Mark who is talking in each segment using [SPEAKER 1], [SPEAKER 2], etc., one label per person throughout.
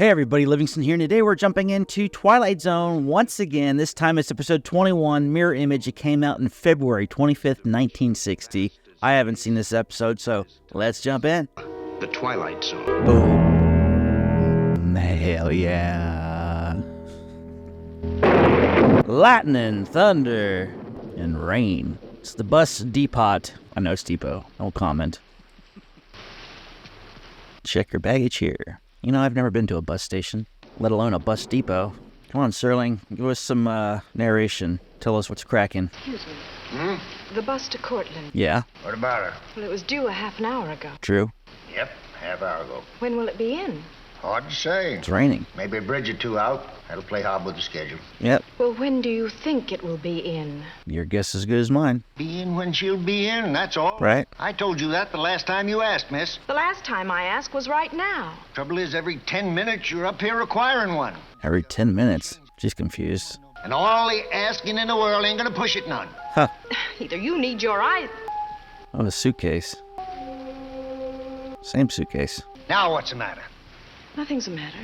[SPEAKER 1] Hey everybody, Livingston here, and today we're jumping into Twilight Zone once again. This time it's episode 21, Mirror Image. It came out in February 25th, 1960. I haven't seen this episode, so let's jump in.
[SPEAKER 2] The Twilight Zone.
[SPEAKER 1] Boom. Hell yeah. Lightning, thunder, and rain. It's the bus depot. I know it's depot. No comment. Check your baggage here. You know, I've never been to a bus station, let alone a bus depot. Come on, Serling, give us some narration. Tell us what's cracking.
[SPEAKER 3] Excuse me. The bus to Cortland.
[SPEAKER 1] Yeah?
[SPEAKER 2] What about her?
[SPEAKER 3] Well, it was due a half an hour ago.
[SPEAKER 1] True?
[SPEAKER 2] Yep, half hour ago.
[SPEAKER 3] When will it be in?
[SPEAKER 2] Hard to say.
[SPEAKER 1] It's raining.
[SPEAKER 2] Maybe a bridge or two out. That'll play hob with the schedule.
[SPEAKER 1] Yep.
[SPEAKER 3] Well, when do you think it will be in?
[SPEAKER 1] Your guess is as good as mine.
[SPEAKER 2] Be in when she'll be in, that's all.
[SPEAKER 1] Right?
[SPEAKER 2] I told you that the last time you asked, miss.
[SPEAKER 3] The last time I asked was right now.
[SPEAKER 2] Trouble is, every 10 minutes you're up here requiring one.
[SPEAKER 1] Every 10 minutes. She's confused.
[SPEAKER 2] And all the asking in the world ain't gonna push it none.
[SPEAKER 1] Huh.
[SPEAKER 3] Either you need your eyes...
[SPEAKER 1] Oh, a suitcase. Same suitcase.
[SPEAKER 2] Now what's the matter?
[SPEAKER 3] Nothing's the matter.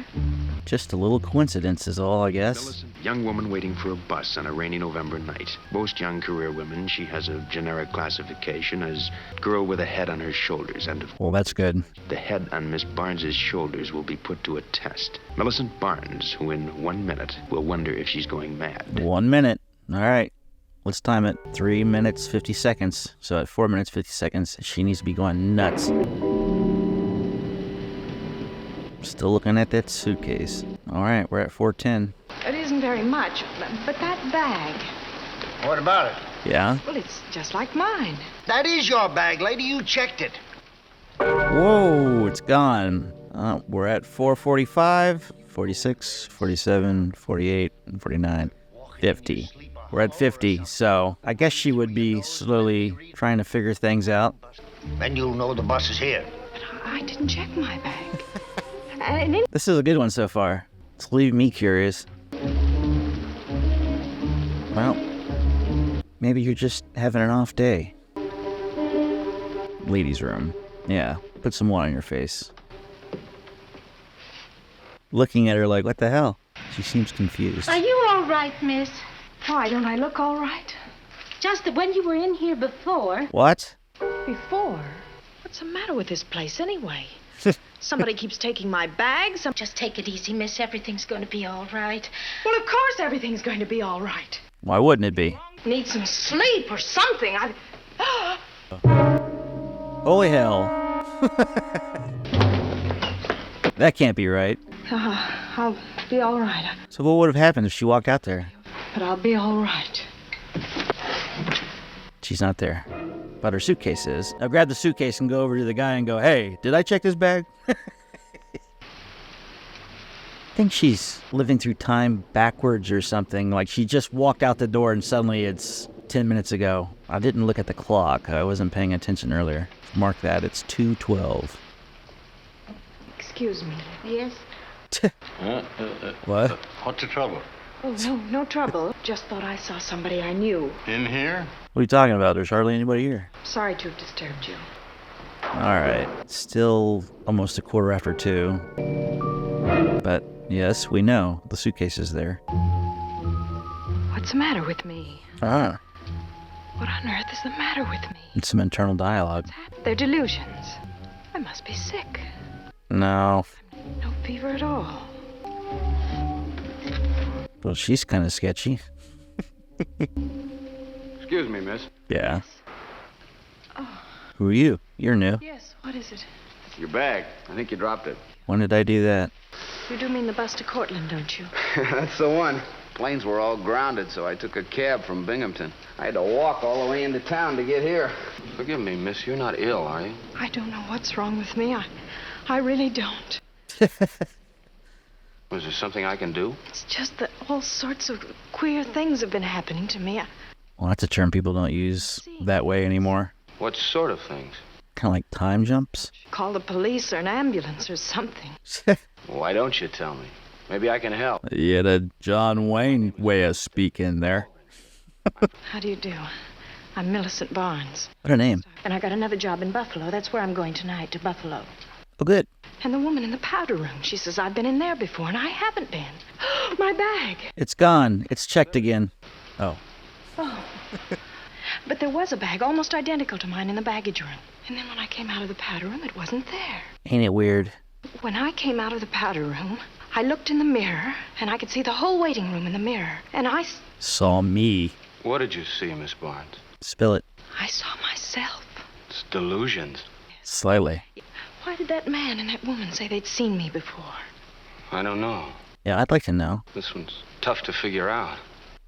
[SPEAKER 1] Just a little coincidence is all, I guess.
[SPEAKER 4] Millicent, young woman waiting for a bus on a rainy November night. Most young career women, she has a generic classification as girl with a head on her shoulders, and
[SPEAKER 1] Well, that's good.
[SPEAKER 4] the head on Miss Barnes's shoulders will be put to a test. Millicent Barnes, who in 1 minute will wonder if she's going mad.
[SPEAKER 1] 1 minute. All right. Let's time it. 3 minutes, 50 seconds. So at 4 minutes, 50 seconds, she needs to be going nuts. Still looking at that suitcase. All right, we're at 4:10.
[SPEAKER 3] It isn't very much, but that bag...
[SPEAKER 2] What about it?
[SPEAKER 1] Yeah?
[SPEAKER 3] Well, it's just like mine.
[SPEAKER 2] That is your bag, lady. You checked it.
[SPEAKER 1] Whoa, it's gone. We're at 4:45, 46, 47, 48, 49, 50. We're at 50, so I guess she would be slowly trying to figure things out.
[SPEAKER 2] Then you'll know the bus is here.
[SPEAKER 3] But I didn't check my bag. And then...
[SPEAKER 1] This is a good one so far. It's leaving me curious. Well, maybe you're just having an off day. Ladies' room. Yeah, put some water on your face. Looking at her like, what the hell? She seems confused.
[SPEAKER 5] Are you all right, miss?
[SPEAKER 3] Why, don't I look all right?
[SPEAKER 5] Just that when you were in here before...
[SPEAKER 1] What?
[SPEAKER 3] Before? What's the matter with this place, anyway? Somebody keeps taking my bags.
[SPEAKER 5] Just take it easy, miss. Everything's going to be all right.
[SPEAKER 3] Well, of course everything's going to be all right.
[SPEAKER 1] Why wouldn't it be?
[SPEAKER 3] Need some sleep or something.
[SPEAKER 1] Holy hell. That can't be right.
[SPEAKER 3] I'll be all right.
[SPEAKER 1] So what would have happened if she walked out there?
[SPEAKER 3] But I'll be all right.
[SPEAKER 1] She's not there. But her suitcase is. Now grab the suitcase and go over to the guy and go, hey, did I check this bag? I think she's living through time backwards or something. Like she just walked out the door and suddenly it's 10 minutes ago. I didn't look at the clock. I wasn't paying attention earlier. Mark that. It's 2:12.
[SPEAKER 3] Excuse me.
[SPEAKER 5] Yes?
[SPEAKER 1] What?
[SPEAKER 6] What's the trouble?
[SPEAKER 3] Oh, no trouble. Just thought I saw somebody I knew.
[SPEAKER 6] In here?
[SPEAKER 1] What are you talking about? There's hardly anybody here.
[SPEAKER 3] Sorry to have disturbed you.
[SPEAKER 1] All right. Still almost 2:15. But yes, we know the suitcase is there.
[SPEAKER 3] What's the matter with me?
[SPEAKER 1] Ah.
[SPEAKER 3] What on earth is the matter with me?
[SPEAKER 1] It's some internal dialogue.
[SPEAKER 3] They're delusions. I must be sick.
[SPEAKER 1] No.
[SPEAKER 3] No fever at all.
[SPEAKER 1] Well, she's kind of sketchy.
[SPEAKER 4] Excuse me, miss.
[SPEAKER 1] Yeah.
[SPEAKER 3] Oh.
[SPEAKER 1] Who are you? You're new.
[SPEAKER 3] Yes, what is it?
[SPEAKER 4] Your bag. I think you dropped it.
[SPEAKER 1] When did I do that?
[SPEAKER 3] You do mean the bus to Cortland, don't you?
[SPEAKER 7] That's the one. Planes were all grounded, so I took a cab from Binghamton. I had to walk all the way into town to get here.
[SPEAKER 4] Forgive me, miss. You're not ill, are you?
[SPEAKER 3] I don't know what's wrong with me. I really don't.
[SPEAKER 4] Was there something I can do?
[SPEAKER 3] It's just that all sorts of queer things have been happening to me.
[SPEAKER 1] Well, that's a term people don't use that way anymore.
[SPEAKER 4] What sort of things?
[SPEAKER 1] Kind of like time jumps.
[SPEAKER 3] Call the police or an ambulance or something.
[SPEAKER 4] Why don't you tell me? Maybe I can help.
[SPEAKER 1] Yeah, the John Wayne way of speaking there.
[SPEAKER 3] How do you do? I'm Millicent Barnes.
[SPEAKER 1] What a name.
[SPEAKER 3] And I got another job in Buffalo. That's where I'm going tonight, to Buffalo.
[SPEAKER 1] Oh, good.
[SPEAKER 3] And the woman in the powder room, she says I've been in there before, and I haven't been. My bag.
[SPEAKER 1] It's gone. It's checked again. Oh.
[SPEAKER 3] Oh. But there was a bag almost identical to mine in the baggage room. And then when I came out of the powder room, it wasn't there.
[SPEAKER 1] Ain't it weird?
[SPEAKER 3] When I came out of the powder room, I looked in the mirror, and I could see the whole waiting room in the mirror. And I
[SPEAKER 1] Saw me.
[SPEAKER 4] What did you see, Miss Barnes?
[SPEAKER 1] Spill it.
[SPEAKER 3] saw myself.
[SPEAKER 4] It's delusions.
[SPEAKER 1] Slightly.
[SPEAKER 3] Why did that man and that woman say they'd seen me before?
[SPEAKER 4] I don't know.
[SPEAKER 1] Yeah, I'd like to know.
[SPEAKER 4] This one's tough to figure out.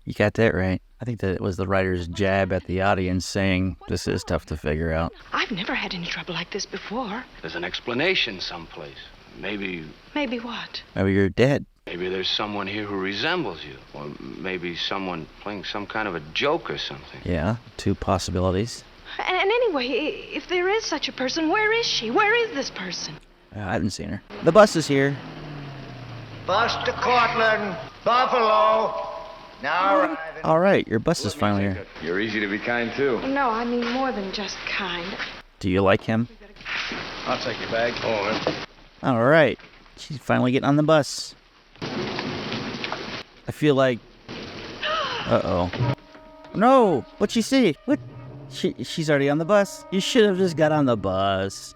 [SPEAKER 1] You got that right. I think that it was the writer's jab at the audience saying, this is tough to figure out.
[SPEAKER 3] I've never had any trouble like this before.
[SPEAKER 4] There's an explanation someplace. Maybe
[SPEAKER 3] Maybe what?
[SPEAKER 1] Maybe you're dead.
[SPEAKER 4] Maybe there's someone here who resembles you. Or maybe someone playing some kind of a joke or something.
[SPEAKER 1] Yeah, 2 possibilities.
[SPEAKER 3] And anyway, if there is such a person, where is she? Where is this person?
[SPEAKER 1] I haven't seen her. The bus is here.
[SPEAKER 2] Bus to Cortland, Buffalo. Now arriving.
[SPEAKER 1] All right, your bus is finally here.
[SPEAKER 7] You're easy to be kind, too.
[SPEAKER 3] No, I mean more than just kind.
[SPEAKER 1] Do you like him?
[SPEAKER 2] I'll take your bag.
[SPEAKER 1] All right. She's finally getting on the bus. I feel like... Uh-oh. No! What'd she see? What? She's already on the bus. You should have just got on the bus.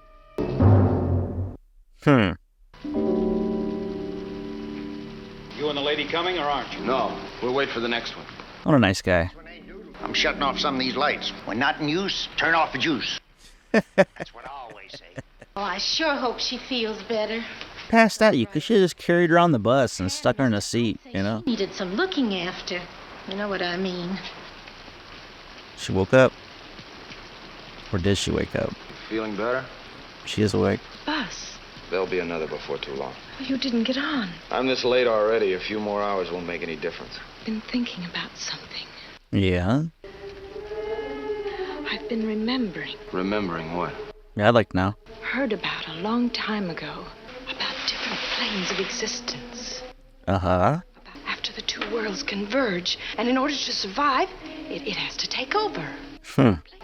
[SPEAKER 6] You and the lady coming, or aren't you?
[SPEAKER 7] No, we'll wait for the next one.
[SPEAKER 1] What a nice guy.
[SPEAKER 2] I'm shutting off some of these lights. When not in use, turn off the juice. That's what I always say.
[SPEAKER 5] Oh, I sure hope she feels better.
[SPEAKER 1] Passed out. You should have just carried her on the bus and stuck her in a seat, you know?
[SPEAKER 5] She needed some looking after. You know what I mean.
[SPEAKER 1] She woke up. Or did she wake up?
[SPEAKER 7] Feeling better?
[SPEAKER 1] She is awake.
[SPEAKER 3] Bus.
[SPEAKER 7] There'll be another before too long.
[SPEAKER 3] You didn't get on.
[SPEAKER 7] I'm this late already. A few more hours won't make any difference.
[SPEAKER 3] Been thinking about something.
[SPEAKER 1] Yeah?
[SPEAKER 3] I've been remembering.
[SPEAKER 4] Remembering what?
[SPEAKER 1] Yeah, I'd like to know.
[SPEAKER 3] Heard about a long time ago. About different planes of existence.
[SPEAKER 1] Uh-huh.
[SPEAKER 3] After the 2 worlds converge, and in order to survive, it has to take over.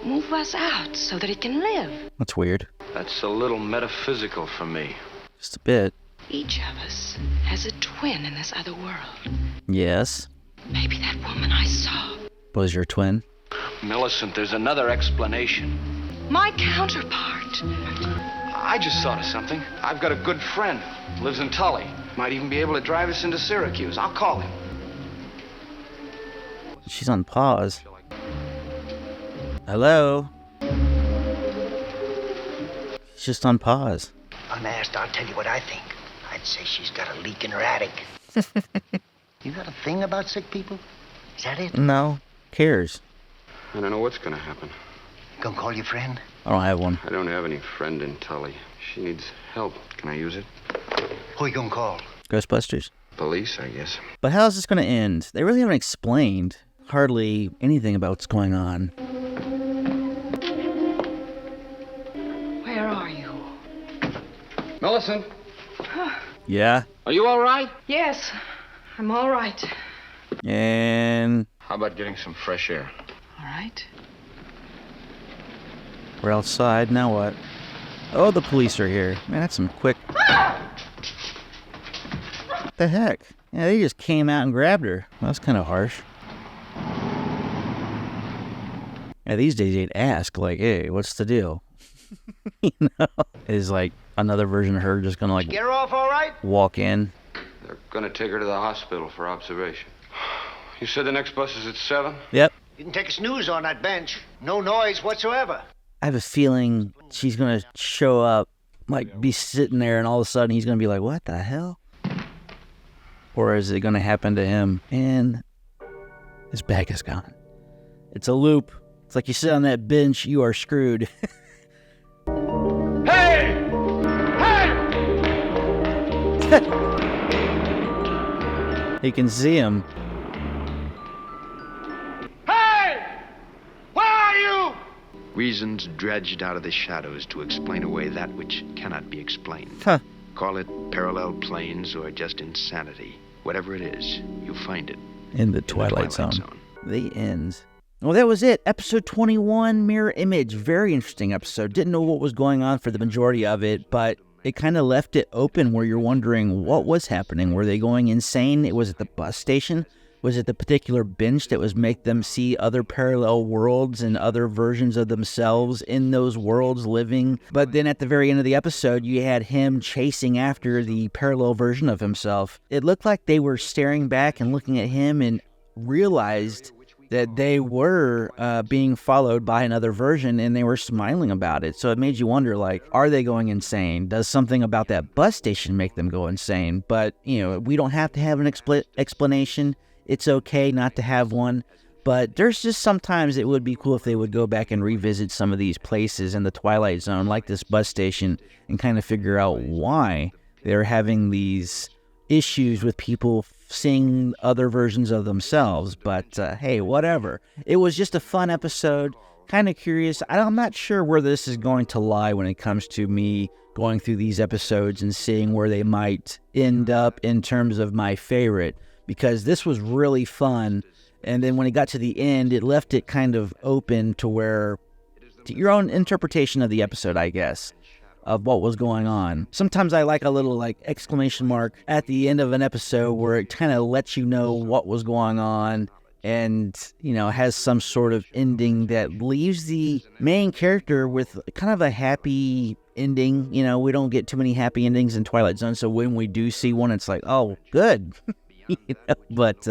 [SPEAKER 3] Move us out so that it can live.
[SPEAKER 1] That's weird.
[SPEAKER 4] That's a little metaphysical for me.
[SPEAKER 1] Just a bit.
[SPEAKER 3] Each of us has a twin in this other world.
[SPEAKER 1] Yes.
[SPEAKER 3] Maybe that woman I saw.
[SPEAKER 1] Was your twin?
[SPEAKER 4] Millicent, there's another explanation.
[SPEAKER 3] My counterpart.
[SPEAKER 4] I just thought of something. I've got a good friend. Lives in Tully. Might even be able to drive us into Syracuse. I'll call him.
[SPEAKER 1] She's on pause. Hello? She's just on pause.
[SPEAKER 2] Unasked, I'll tell you what I think. I'd say she's got a leak in her attic. You got a thing about sick people? Is that it?
[SPEAKER 1] No. Cares.
[SPEAKER 4] I don't know what's going to happen.
[SPEAKER 2] Gonna call your friend?
[SPEAKER 1] I don't have one.
[SPEAKER 4] I don't have any friend in Tully. She needs help. Can I use it?
[SPEAKER 2] Who you gonna call?
[SPEAKER 1] Ghostbusters.
[SPEAKER 4] Police, I guess.
[SPEAKER 1] But how's this going to end? They really haven't explained hardly anything about what's going on.
[SPEAKER 3] Where are you?
[SPEAKER 7] Millicent,
[SPEAKER 1] Yeah?
[SPEAKER 7] are you all right?
[SPEAKER 3] Yes, I'm all right.
[SPEAKER 1] And
[SPEAKER 7] How about getting some fresh air?
[SPEAKER 3] All right.
[SPEAKER 1] we're outside. Now what? Oh, the police are here. Man, that's some quick... What the heck? Yeah, they just came out and grabbed her. Well, that's kind of harsh. Yeah, these days they'd ask, like, hey, what's the deal? You know? Is like another version of her just gonna like
[SPEAKER 2] Get her off all right?
[SPEAKER 1] walk in?
[SPEAKER 4] They're going to take her to the hospital for observation. You said the next bus is at 7?
[SPEAKER 1] Yep.
[SPEAKER 2] You can take a snooze on that bench. No noise whatsoever.
[SPEAKER 1] I have a feeling she's gonna show up, like be sitting there, and all of a sudden he's gonna be like, what the hell? Or is it gonna happen to him and his bag is gone? It's a loop. It's like you sit on that bench, you are screwed.
[SPEAKER 7] Hey! Hey!
[SPEAKER 1] You can see him.
[SPEAKER 7] Hey! Where are you?
[SPEAKER 4] Reasons dredged out of the shadows to explain away that which cannot be explained.
[SPEAKER 1] Huh.
[SPEAKER 4] Call it parallel planes or just insanity. Whatever it is, you find it
[SPEAKER 1] In the Twilight Zone. The end. Well, that was it. Episode 21, Mirror Image. Very interesting episode. Didn't know what was going on for the majority of it, but it kind of left it open where you're wondering what was happening. Were they going insane? Was it the bus station? Was it the particular bench that was make them see other parallel worlds and other versions of themselves in those worlds living? But then at the very end of the episode, you had him chasing after the parallel version of himself. It looked like they were staring back and looking at him and realized that they were being followed by another version, and they were smiling about it. So it made you wonder, like, are they going insane? Does something about that bus station make them go insane? But, we don't have to have an explanation. It's okay not to have one. But there's just sometimes it would be cool if they would go back and revisit some of these places in the Twilight Zone, like this bus station, and kind of figure out why they're having these issues with people seeing other versions of themselves. But hey, whatever. It was just a fun episode. Kind of curious. I'm not sure where this is going to lie when it comes to me going through these episodes and seeing where they might end up in terms of my favorite, because this was really fun. And then when it got to the end, it left it kind of open to your own interpretation of the episode, I guess, of what was going on. Sometimes I like a little exclamation mark at the end of an episode where it kind of lets you know what was going on and, has some sort of ending that leaves the main character with kind of a happy ending. We don't get too many happy endings in Twilight Zone, so when we do see one, it's like, oh, good. But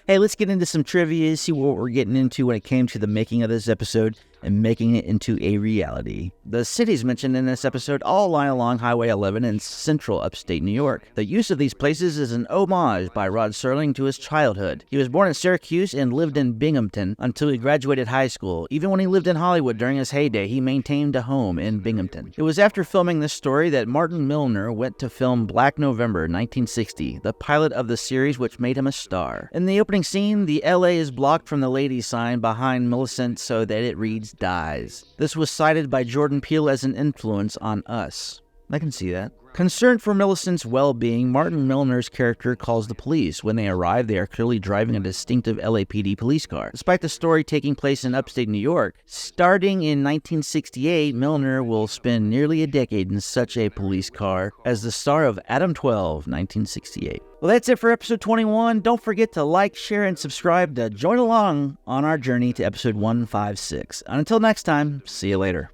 [SPEAKER 1] hey, let's get into some trivia, see what we're getting into when it came to the making of this episode and making it into a reality. The cities mentioned in this episode all lie along Highway 11 in central upstate New York. The use of these places is an homage by Rod Serling to his childhood. He was born in Syracuse and lived in Binghamton until he graduated high school. Even when he lived in Hollywood during his heyday, he maintained a home in Binghamton. It was after filming this story that Martin Milner went to film Black November 1960, the pilot of the series which made him a star. In the opening scene, the LA is blocked from the ladies sign behind Millicent so that it reads dies. This was cited by Jordan Peele as an influence on Us. I can see that. Concerned for Millicent's well-being, Martin Milner's character calls the police. When they arrive, they are clearly driving a distinctive LAPD police car. Despite the story taking place in upstate New York, starting in 1968, Milner will spend nearly a decade in such a police car as the star of Adam 12, 1968. Well, that's it for episode 21. Don't forget to like, share, and subscribe to join along on our journey to episode 156. Until next time, see you later.